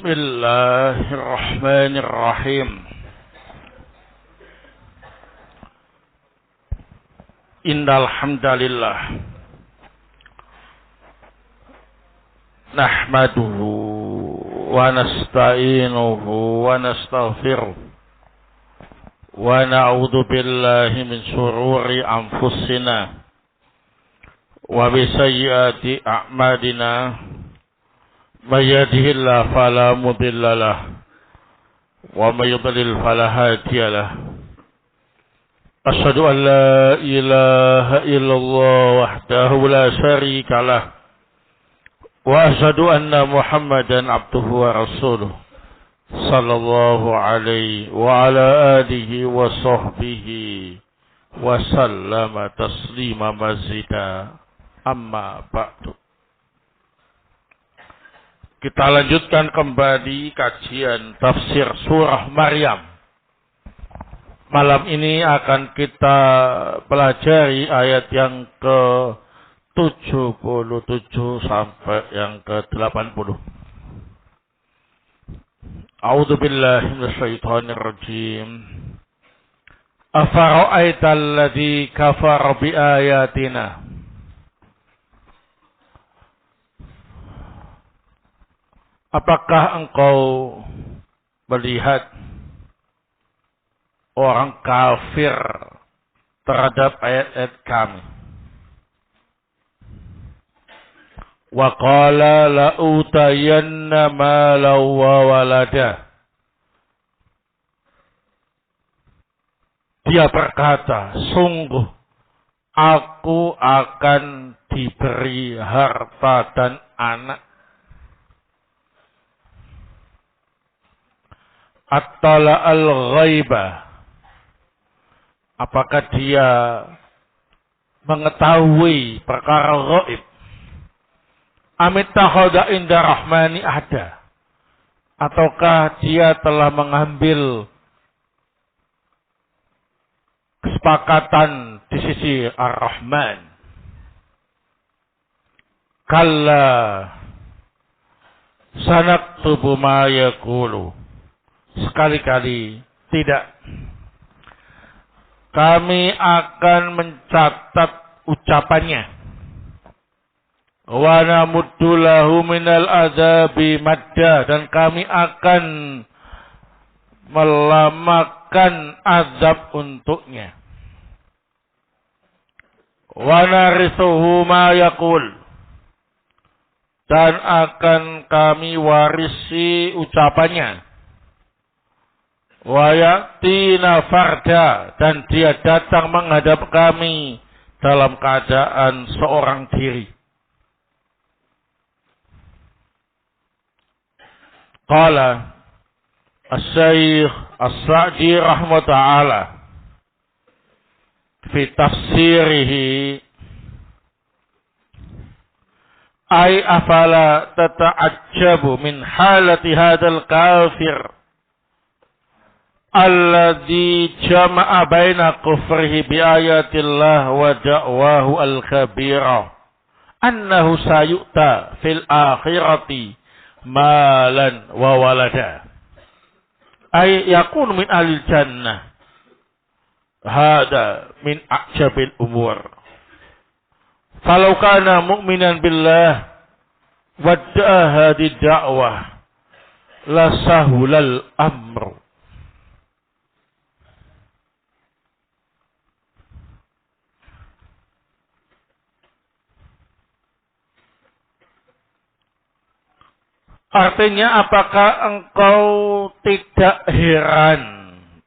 Bismillahirrahmanirrahim. Innal hamdalillah nahmaduhu wa nasta'inuhu wa nastaghfiruh wa na'udzu billahi min shururi anfusina wa bi sayyiati a'malina. May yahdihillahu fala mudilla lahu wa may yudlil fala hadiya lahu. Asyhadu an la ilaha illallah wahdahu la syarika lah wa asyhadu anna Muhammadan abduhu wa rasuluh sallallahu alaihi wa ala alihi wa sahbihi wa sallama taslima mazida. Amma ba'du. Kita lanjutkan kembali kajian tafsir surah Maryam. Malam ini akan kita pelajari ayat yang ke-77 sampai yang ke-80. A'udzu billahi minasyaitonir rajim. Afara'aital ladzi kafara biayatina. Apakah engkau melihat orang kafir terhadap ayat-ayat kami? Wa qala la utayanna malan wa walada. Dia berkata, sungguh aku akan diberi harta dan anak. Attala al-ghaibah. Apakah dia mengetahui perkara gaib? Amittakhadha inda rahmani ahda. Ataukah dia telah mengambil kesepakatan di sisi Ar-Rahman? Kalla sanaktubu ma yaqulu. Sekali-kali tidak. Kami akan mencatat ucapannya. Wa namuddu lahu minal azabi madda. Dan kami akan melamakan azab untuknya. Wa narithuhu ma yaqul. Dan akan kami warisi ucapannya. Wa yatina farda. Dan dia datang menghadap kami dalam keadaan seorang diri. Qala As-Syaikh As-Sa'di rahmatullahi ta'ala fi tafsirihi ay afala tata'ajjabu min halati hadal kafir alladzi jama'a baina kufrihi bi ayatillah wa da'wahu al-khabira annahu sayu'ta fil akhirati malan wa walada ay yakun min ahli jannah. Hada min a'jabil umur. Falau kana mu'minan billah wadda'a hadhihi da'wah la sahulal amru. Artinya, apakah engkau tidak heran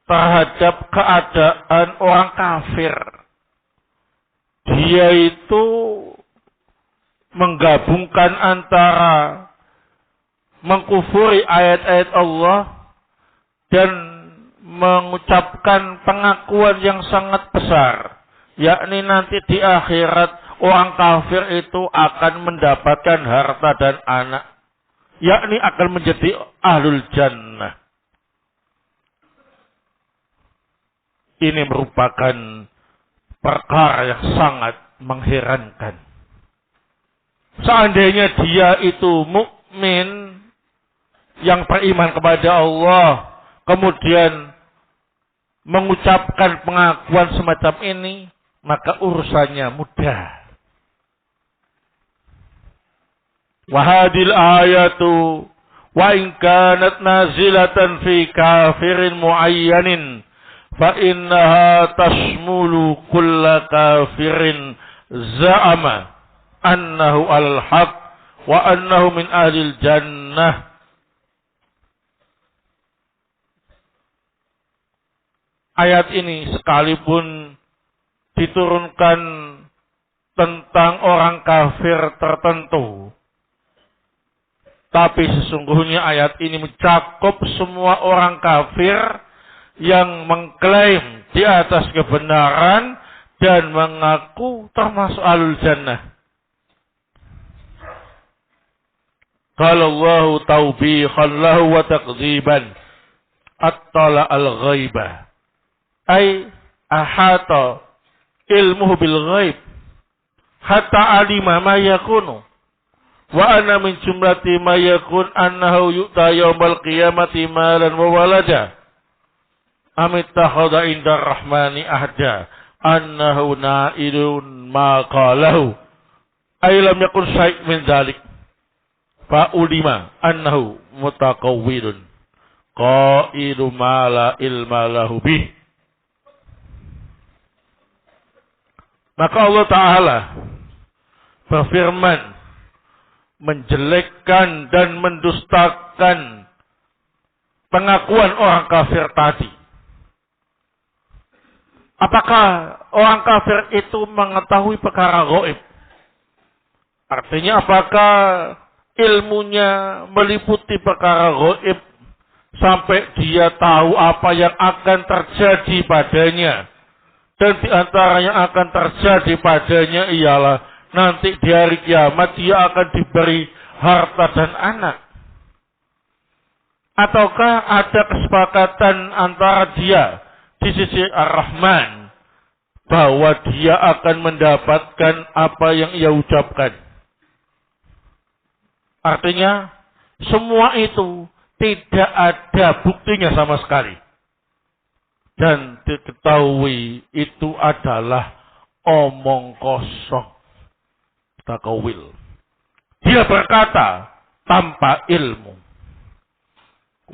terhadap keadaan orang kafir? Dia itu menggabungkan antara mengkufuri ayat-ayat Allah dan mengucapkan pengakuan yang sangat besar, yakni nanti di akhirat orang kafir itu akan mendapatkan harta dan anak, yakni akan menjadi ahlul jannah. Ini merupakan perkara yang sangat mengherankan. Seandainya dia itu mukmin, yang beriman kepada Allah, kemudian mengucapkan pengakuan semacam ini, maka urusannya mudah. Wahadil ayatu wa in kanat nazilatan fi kafirin muayyanin fa innaha tashmulu kulla kafirin za'ama annahu al-haq wa annahu min ahlil jannah. Ayat ini sekalipun diturunkan tentang orang kafir tertentu, tapi sesungguhnya ayat ini mencakup semua orang kafir yang mengklaim di atas kebenaran dan mengaku termasuk ahlul jannah. Qala Allah tawbihan lahu wa taqdziban attala al-ghaibah. Ay ahata ilmuhu bil ghaib hatta alima ma yakunu wa ana min jumlati ma yakun annahu yu'ta yaumal qiyamati malan wa walada amittakhadha indar rahmani ahda annahu na'ilun ma qalahu ay lam yakun syai' min dzalik fa ulima annahu mutaqawwilun qailu ma la ilma lahu bih. Maka Allah Ta'ala berfirman menjelekkan dan mendustakan pengakuan orang kafir tadi. Apakah orang kafir itu mengetahui perkara gaib? Artinya apakah ilmunya meliputi perkara gaib sampai dia tahu apa yang akan terjadi padanya? Dan di antara yang akan terjadi padanya ialah nanti di hari kiamat dia akan diberi harta dan anak. Ataukah ada kesepakatan antara dia di sisi Ar-Rahman bahwa dia akan mendapatkan apa yang ia ucapkan? Artinya semua itu tidak ada buktinya sama sekali. Dan diketahui itu adalah omong kosong. Takawil. Dia berkata tanpa ilmu.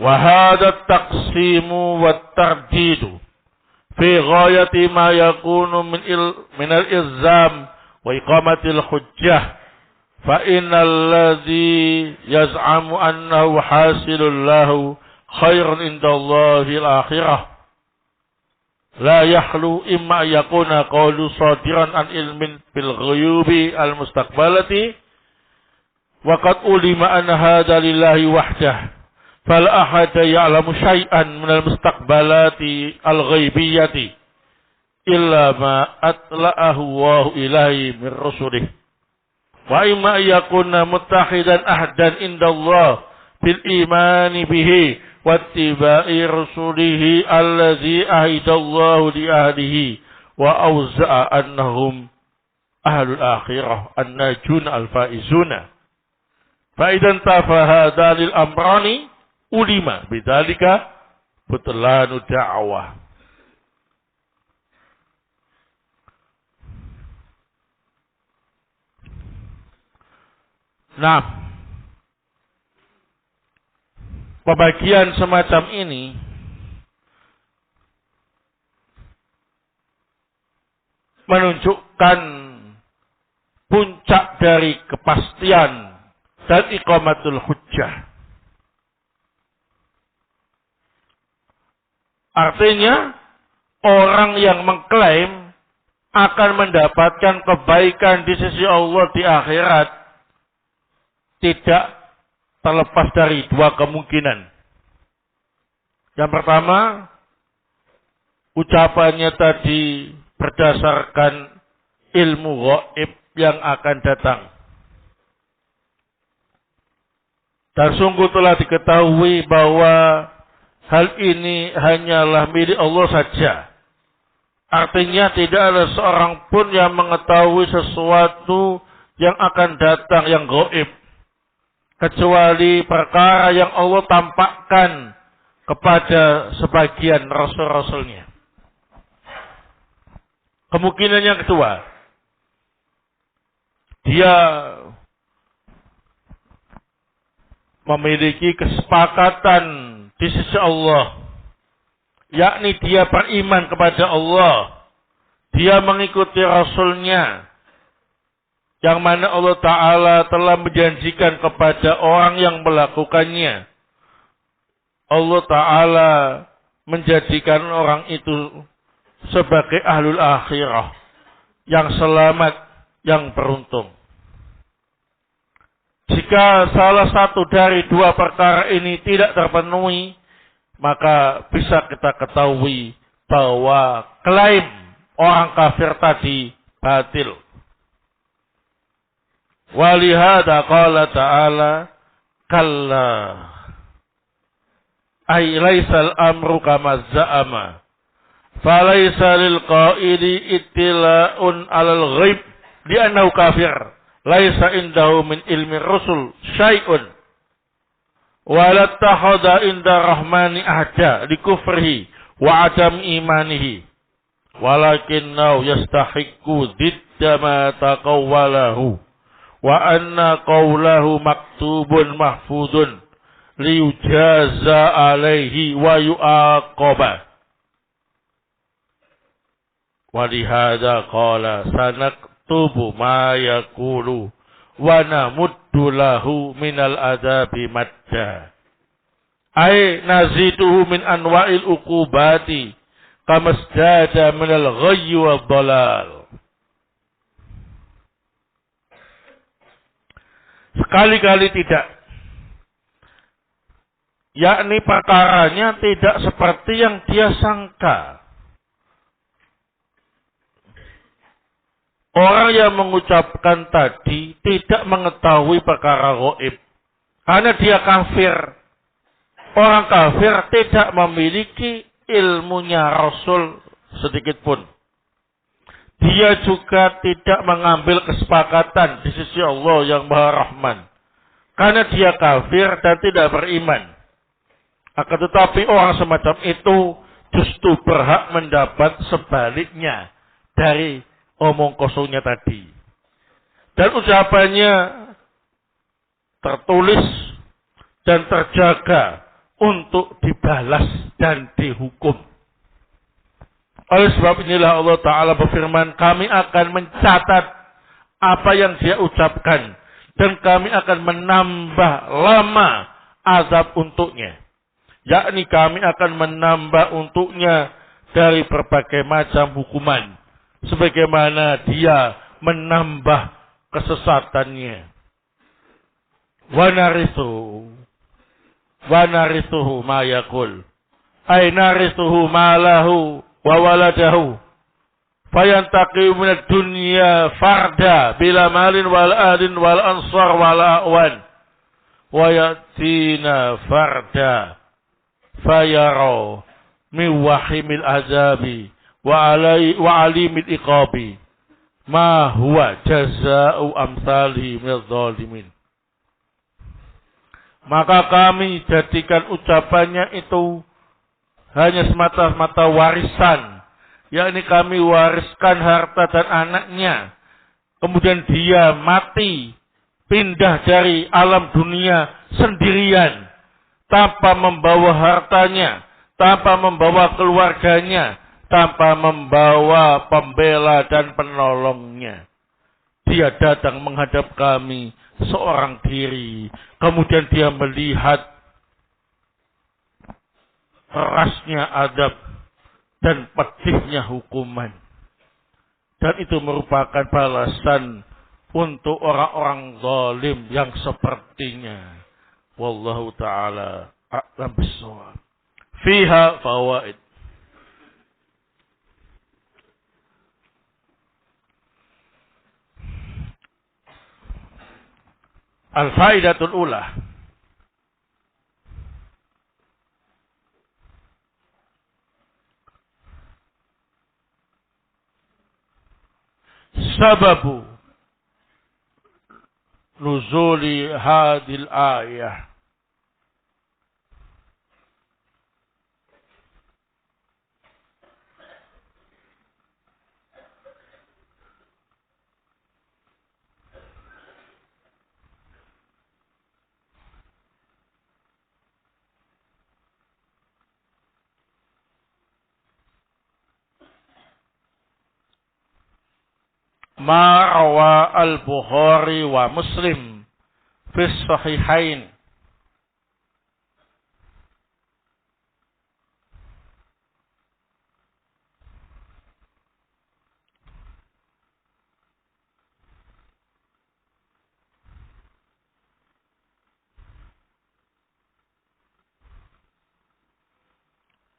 Wahada taqsimu wa tardidu fi ghayati ma yakunu min al-ilzam wa iqamatil hujjah. Fa innal ladzi yaz'amu annahu hasilul lahu khairun indallahi al-akhirah. La yakhlu imma yakuna qawlu sadiran an ilmin bil ghuyubi al mustaqbalati wa qad ulima anna hadha lillahi wahdah fal ahad ya'lamu syai'an min al mustaqbalati al ghaibiyati illa ma atla'ahu wa ilahi min rusulih wa imma yakuna muttahidan ahdan indallah bil imani bihi wattiba'i rasulihi allazi ahidallahu li ahlihi wa awza'a annahum ahlul akhirah annajun al-faizuna fa idan tafaha dalil amrani ulima bidzalika butlanu da'wah. Nah, pembagian semacam ini menunjukkan puncak dari kepastian dan iqamatul hujjah. Artinya orang yang mengklaim akan mendapatkan kebaikan di sisi Allah di akhirat tidak terlepas dari dua kemungkinan. Yang pertama, ucapannya tadi berdasarkan ilmu gaib yang akan datang. Dan sungguh telah diketahui bahwa hal ini hanyalah milik Allah saja. Artinya tidak ada seorang pun yang mengetahui sesuatu yang akan datang yang gaib. kecuali perkara yang Allah tampakkan kepada sebagian rasul-rasulnya. Kemungkinan yang kedua, dia memiliki kesepakatan di sisi Allah, yakni dia beriman kepada Allah, dia mengikuti Rasulnya, yang mana Allah Ta'ala telah menjanjikan kepada orang yang melakukannya. Allah Ta'ala menjadikan orang itu sebagai ahlul akhirah, yang selamat, yang beruntung. Jika salah satu dari dua perkara ini tidak terpenuhi, maka bisa kita ketahui bahwa klaim orang kafir tadi batil. Walihada qala ta'ala kalla ay laysal amru kama za'ama falaysa lil qaili ittila'un 'alal ghaib li'annahu kafir laysa indahu min ilmi rusul syai'un wala takhadha inda rahmani ahda likufrihi wa adam imanihi walakinnahu yastahiqqu didda ma taqawwalahu wa anna qawlahu maktubun mahfudun liyujaza alaihi wa yu'aqaba. Walihada qala sanaktubu ma yakulu wa namuddu lahu minal adabi madda. Ay naziduhu min anwa'il uqubati kamasdada minal ghayyi wa dhalal. Sekali-kali tidak. Yakni perkaranya tidak seperti yang dia sangka. Orang yang mengucapkan tadi tidak mengetahui perkara gaib. Karena dia kafir. Orang kafir tidak memiliki ilmunya Rasul sedikit pun. Dia juga tidak mengambil kesepakatan di sisi Allah yang Maha Rahman. Karena dia kafir dan tidak beriman. Akan tetapi orang semacam itu justru berhak mendapat sebaliknya dari omong kosongnya tadi. Dan ucapannya tertulis dan terjaga untuk dibalas dan dihukum. Oleh sebab inilah Allah Ta'ala berfirman, kami akan mencatat apa yang dia ucapkan. Dan kami akan menambah lama azab untuknya. Yakni kami akan menambah untuknya dari berbagai macam hukuman. Sebagaimana dia menambah kesesatannya. Wa narithuhu ma yakul. Ay narithuhu ma lahu wa waladahu fayantaqi minad dunya farda bila malin wal adin wal ansar wal awan wa yatina farda fayara min wahimil azabi wa alimil iqabi ma huwa jazaa'u amsalihi minadh dhalimin. Maka kami jadikan ucapannya itu hanya semata-mata warisan. Yakni kami wariskan harta dan anaknya. Kemudian dia mati. Pindah dari alam dunia sendirian. Tanpa membawa hartanya. Tanpa membawa keluarganya. Tanpa membawa pembela dan penolongnya. Dia datang menghadap kami seorang diri. Kemudian dia melihat kerasnya adab dan pedihnya hukuman. Dan itu merupakan balasan untuk orang-orang zalim yang sepertinya. Wallahu ta'ala a'lam bissawab. Fiha fawaid. Al-faidatul ula. Sababu nuzuli hadil ayah. Ma rawa al-Bukhari wa Muslim fi sahihain.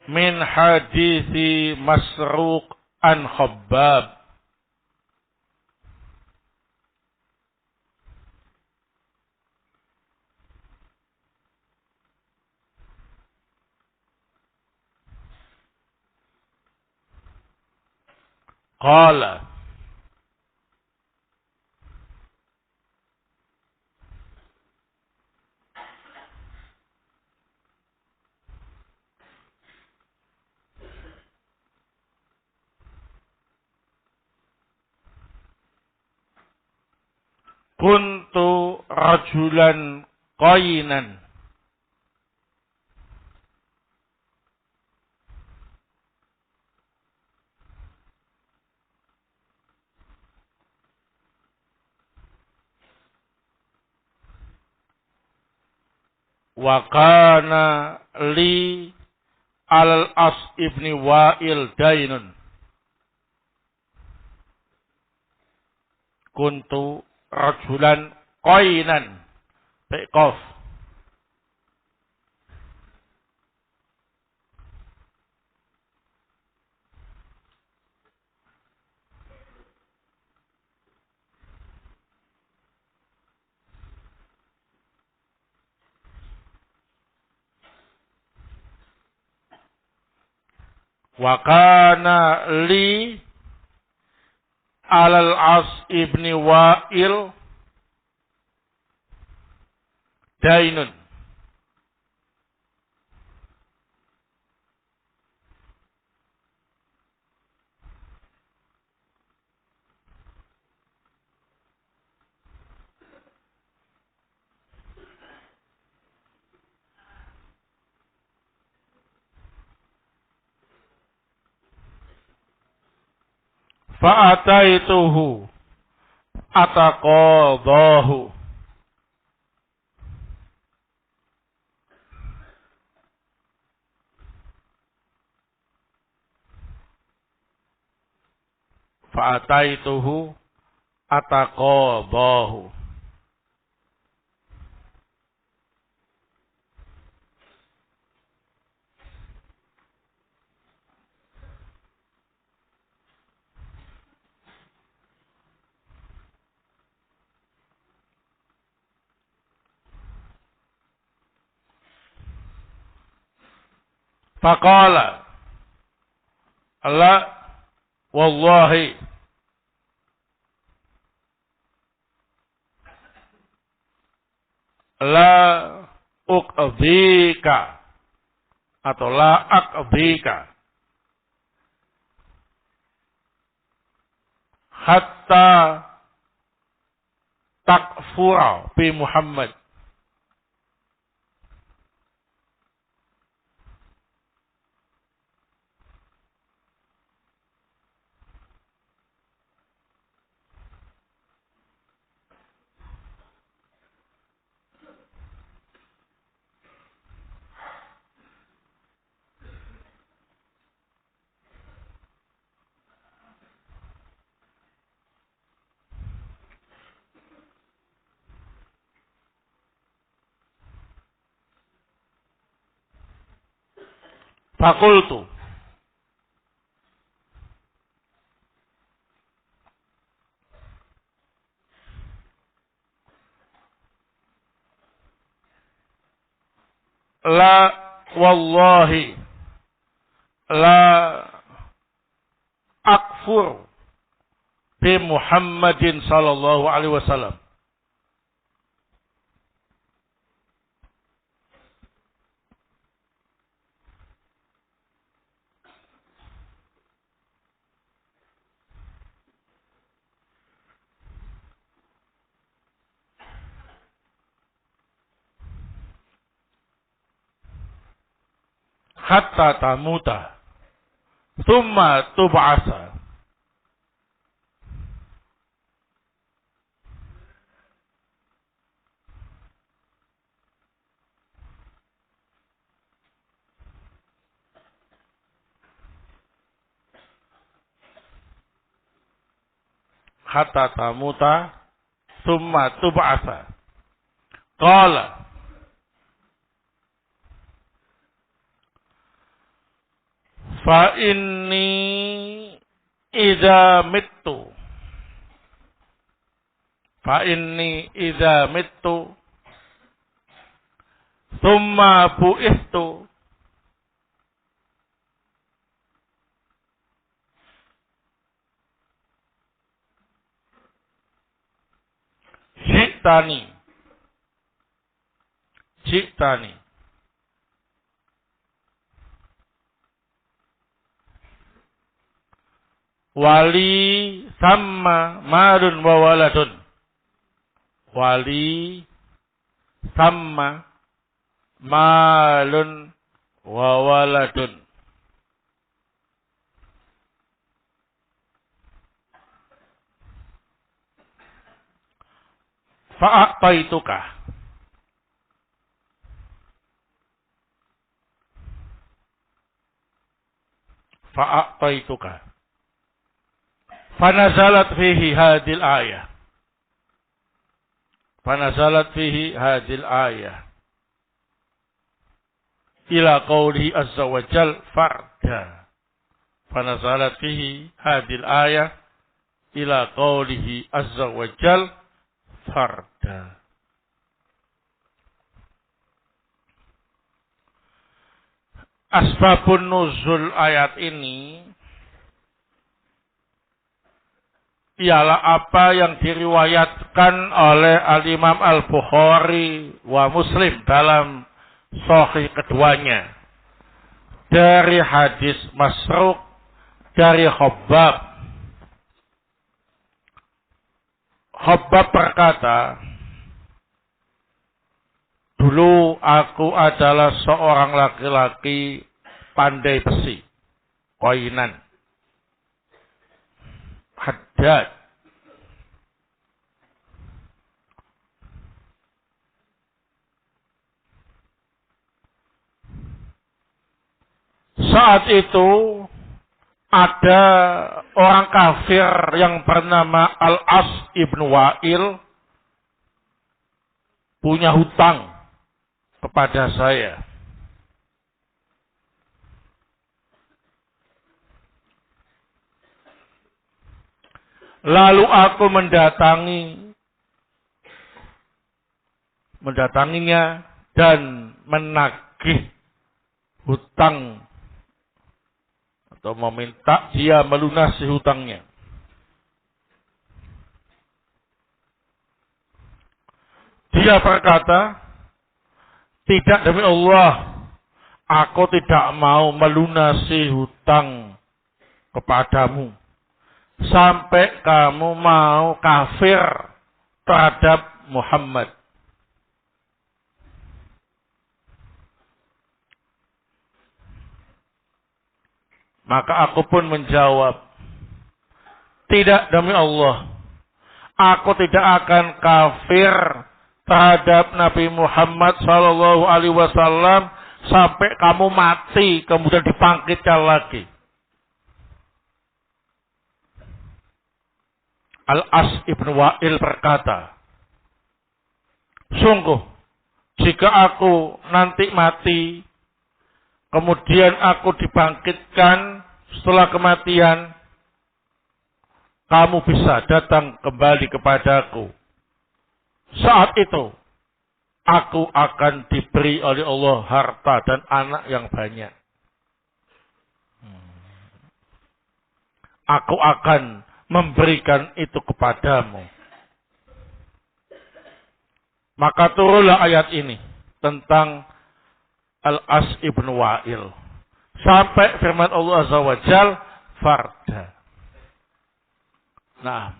Min hadithi Masruq an Khabbab. Qala kuntu rajulan qainan wa kana li al-As ibni Wa'il dainun. Kuntu rajulan qainan biqaf. Wa kana li alal As ibni Wa'il dainun. Fa'ataituhu ataqadahu. Fa'ataituhu ataqadahu. Faqala la wallahi la uqdhika atau la aqdhika hatta takfura bi Muhammad. Fakultu la wallahi la akfur bi Muhammadin sallallahu alaihi wasallam. hatta tamuta thumma tub'asa. Hatta tamuta thumma tub'asa. Qala fa inni idza mittu thumma bu'istu Ji'tani wali sama malun wa waladun. Wali sama malun wa waladun. Fa'ataituka. Fanazalat fihi hadil ayah. Ila qawlihi azza wa jal farda. Fanazalat fihi hadil ayah. Ila qawlihi azza wa jal farda. Asbabun nuzul ayat ini ialah apa yang diriwayatkan oleh Al-Imam Al-Bukhari wa Muslim dalam sahih keduanya dari hadis Masruq dari Khabbab. Khabbab berkata, dulu aku adalah seorang laki-laki pandai besi, koinan, haddad. Saat itu ada orang kafir yang bernama Al-As ibn Wa'il punya hutang kepada saya. Lalu aku mendatanginya dan menagih hutang atau meminta dia melunasi hutangnya. Dia berkata, tidak demi Allah, aku tidak mau melunasi hutang kepadamu sampai kamu mau kafir terhadap Muhammad. Maka aku pun menjawab, tidak demi Allah, aku tidak akan kafir terhadap Nabi Muhammad sallallahu alaihi wasallam sampai kamu mati kemudian dibangkitkan lagi. Al-As ibn Wa'il berkata, sungguh jika aku nanti mati kemudian aku dibangkitkan setelah kematian, kamu bisa datang kembali kepadaku. Saat itu, aku akan diberi oleh Allah harta dan anak yang banyak. Aku akan memberikan itu kepadamu. Maka turunlah ayat ini tentang Al-As ibn Wa'il. Sampai firman Allah Azza wa Jal, farda. Nah,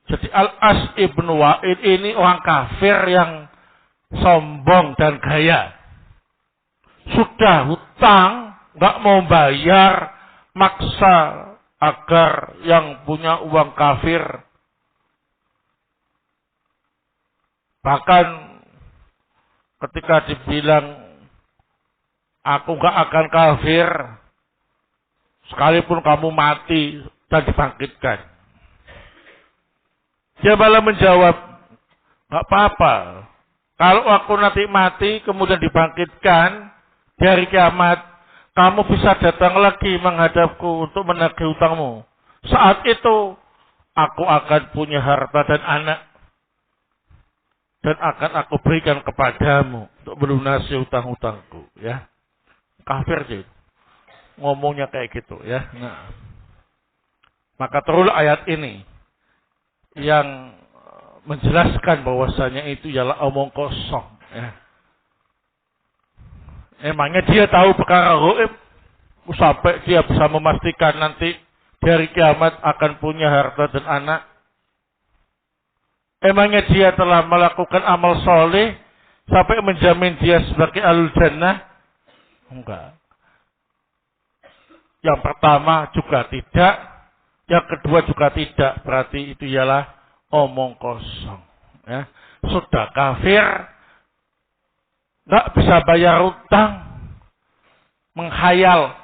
jadi Al-As ibn Wa'il ini orang kafir yang sombong dan gaya. Sudah hutang, nggak mau bayar, maksa agar yang punya uang kafir. Bahkan ketika dibilang, aku nggak akan kafir, sekalipun kamu mati dan dibangkitkan. Dia malah menjawab, nggak apa-apa. Kalau aku nanti mati, kemudian dibangkitkan di hari kiamat, kamu bisa datang lagi menghadapku untuk menagih hutangmu. Saat itu, aku akan punya harta dan anak. Dan akan aku berikan kepadamu untuk melunasi hutang-hutangku. Ya, kafir sih. Ngomongnya kayak gitu ya. Nah, maka turun ayat ini yang menjelaskan bahwasanya itu ialah omong kosong. Ya. Emangnya dia tahu perkara gaib sampai dia bisa memastikan nanti dari kiamat akan punya harta dan anak? Emangnya dia telah melakukan amal soleh sampai menjamin dia sebagai ahlul jannah? Enggak. Yang pertama juga tidak, yang kedua juga tidak. Berarti itu ialah omong kosong. Ya. Sudah kafir, nggak bisa bayar utang, menghayal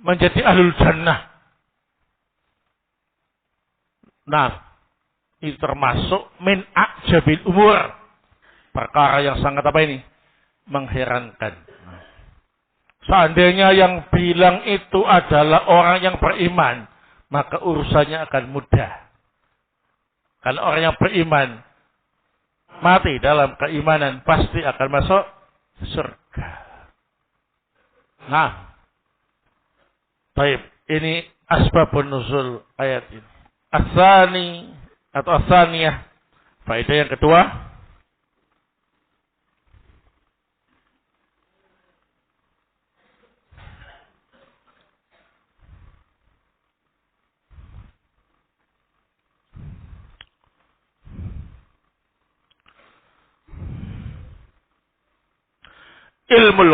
menjadi ahlul jannah. Nah, ini termasuk min ajabil umur. Perkara yang sangat apa ini? Mengherankan. Seandainya yang bilang itu adalah orang yang beriman, maka urusannya akan mudah. Kalau orang yang beriman mati dalam keimanan, pasti akan masuk surga. Nah, baik, ini asbabun nuzul ayat ini. Asani atau asaniyah, faedah yang kedua, ilmul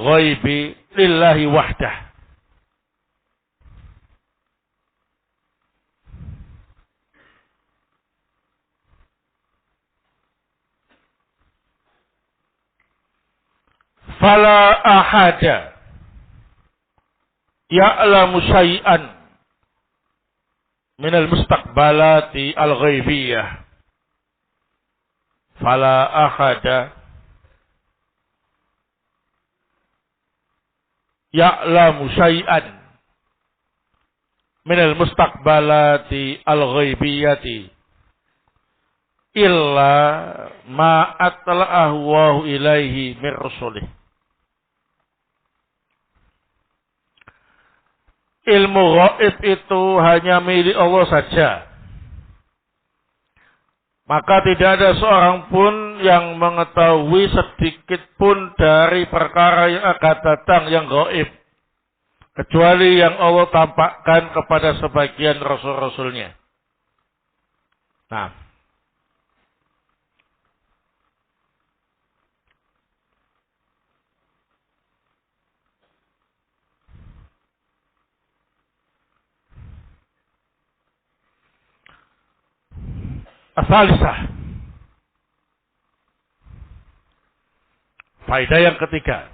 ghaibi lillahi wahdah. Fala ahada ya'lamu syai'an minal mustaqbalati al-ghaibiyah. Fala ahada ya'lamu syai'an minal mustaqbalati al-ghaibiyati illa ma atla'ahu Allahu ilaihi min rusulih. Ilmu gaib itu hanya milik Allah saja. Maka tidak ada seorang pun yang mengetahui sedikit pun dari perkara yang akan datang yang gaib. Kecuali yang Allah tampakkan kepada sebagian rasul-rasulnya. Nah, asalisah. Faedah yang ketiga.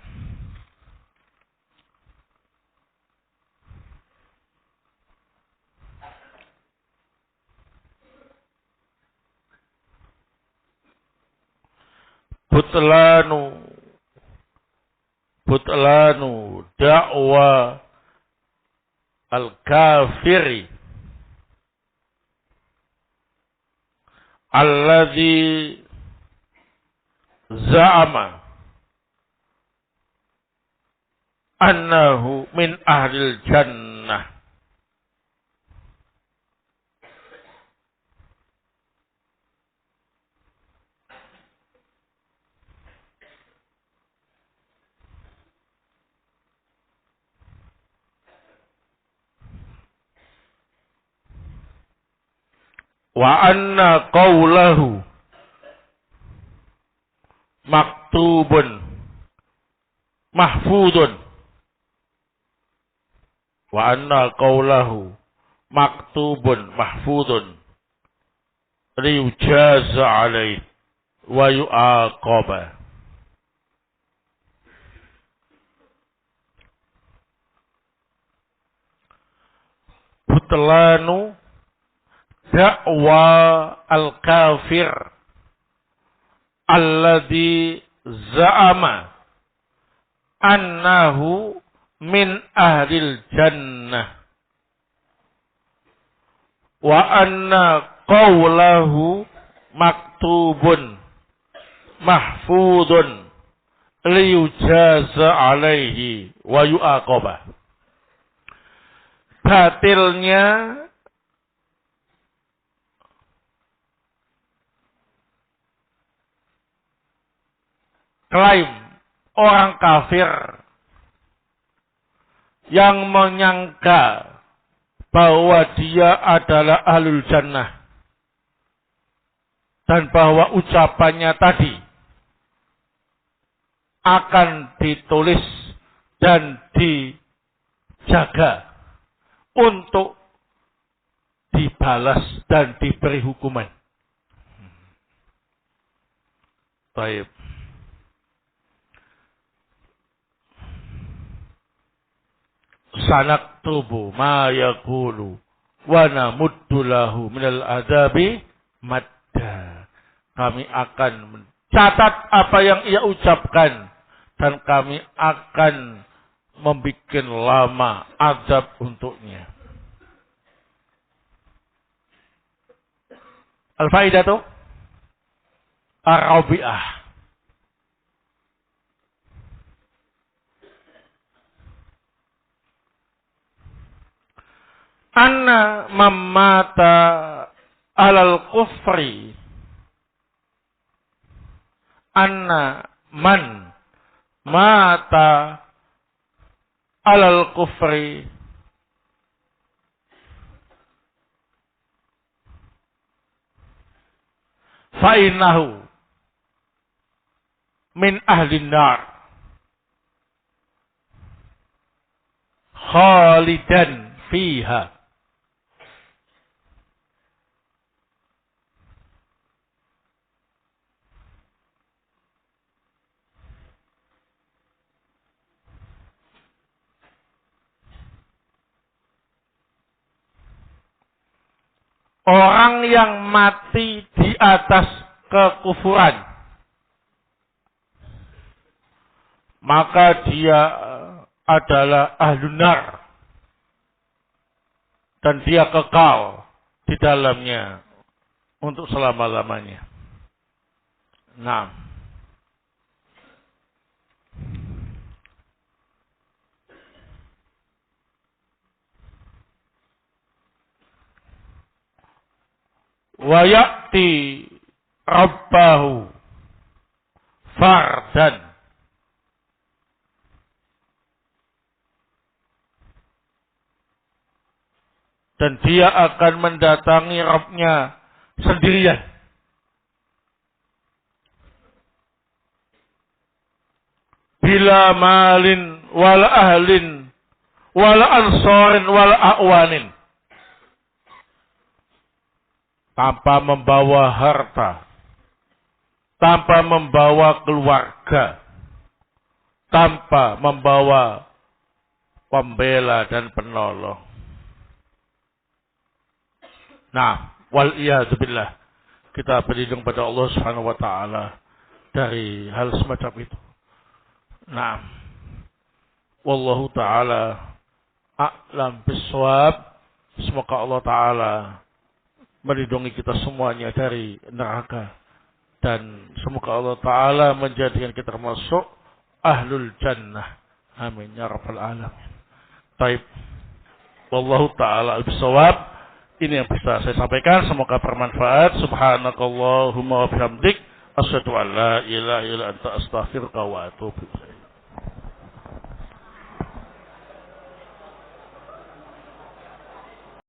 Butlanu da'wa al-kafiri alladhi za'ama annahu min ahlil jannah. Wa anna qawlahu maktubun mahfudun wa anna qawlahu maktubun mahfudun liyujaza alaih wa yu'aqaba. Butlanu da'wa al-kafir alladhi za'ama annahu min ahlil jannah wa anna qawlahu maktubun mahfudun liyujaza alaihi wa yu'aqaba. Batilnya klaim orang kafir yang menyangka bahwa dia adalah ahlul jannah dan bahwa ucapannya tadi akan ditulis dan dijaga untuk dibalas dan diberi hukuman. Baik. Sanaktubu ma yaqulu wa namuddu lahu minal adabi madda. Kami akan mencatat apa yang ia ucapkan dan kami akan membuat lama azab untuknya. Al-faidatu ar-rabi'ah. Anna mamata alal kufri. Anna man mata alal kufri fa'innahu min ahli nar khalidan fiha. Orang yang mati di atas kekufuran, maka dia adalah ahlun nar dan dia kekal di dalamnya untuk selama-lamanya. Nah, wa ya'ti rabbahu fardan. Dan dia akan mendatangi Rabb-nya sendirian. Bila malin wala ahlin wala ansarin wala a'wanin. Tanpa membawa harta, tanpa membawa keluarga, tanpa membawa pembela dan penolong. Nah, wal iyadzubillah, kita berlindung pada Allah Subhanahu wa taala dari hal semacam itu. Nah, wallahu taala a'lam bissawab. Semoga Allah taala melindungi kita semuanya dari neraka. Dan semoga Allah Ta'ala menjadikan kita termasuk ahlul jannah. Amin. Ya Rabbal Alamin. Taib. Wallahu Ta'ala al-bisawab. Ini yang bisa saya sampaikan. Semoga bermanfaat. Subhanakallahumma wa bihamdik. Asyhadu an la ilaha illa anta astaghfiruka wa atubu ilaik.